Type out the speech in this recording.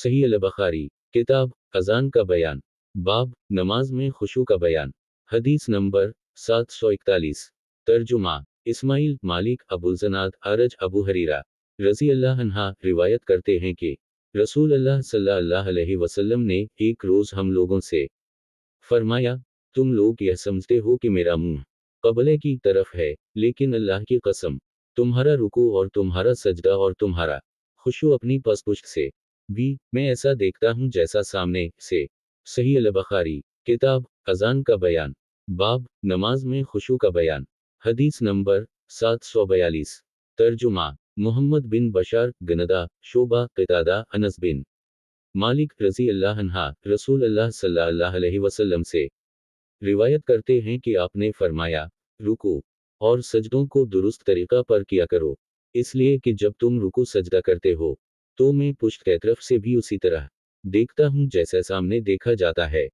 सही अल-बुखारी, किताब अज़ान का बयान, बाब नमाज में खुशू का बयान। हदीस नंबर 741। तर्जुमा इस्माइल मालिक अबुल ज़नाद अरज अबू हरीरा रज़ी अल्लाह अन्हा रिवायत करते हैं कि रसूल अल्लाह सल्लल्लाहु अलैहि वसल्लम ने एक रोज़ हम लोगों से फरमाया, तुम लोग यह समझते हो कि मेरा मुंह क़िबले की तरफ है, लेकिन अल्लाह की कसम, तुम्हारा रुकू और तुम्हारा सजदा और तुम्हारा खुशू अपनी पसपुश्त से भी मैं ऐसा देखता हूँ जैसा सामने से। सही अल-बुखारी, किताब अज़ान का बयान, बाब नमाज में खुशू का बयान। हदीस नंबर 742। तर्जुमा मोहम्मद बिन बशार गनदा शोबा क़तादा अनस बिन मालिक रज़ी अल्लाह अन्हा रसूल अल्लाह सल्लल्लाहु अलैहि वसल्लम से रिवायत करते हैं कि आपने फरमाया, रुकू और सजदों को दुरुस्त तरीका पर किया करो, इसलिए कि जब तुम रुकू सजदा करते हो तो मैं पुश्त की तरफ से भी उसी तरह देखता हूँ जैसा सामने देखा जाता है।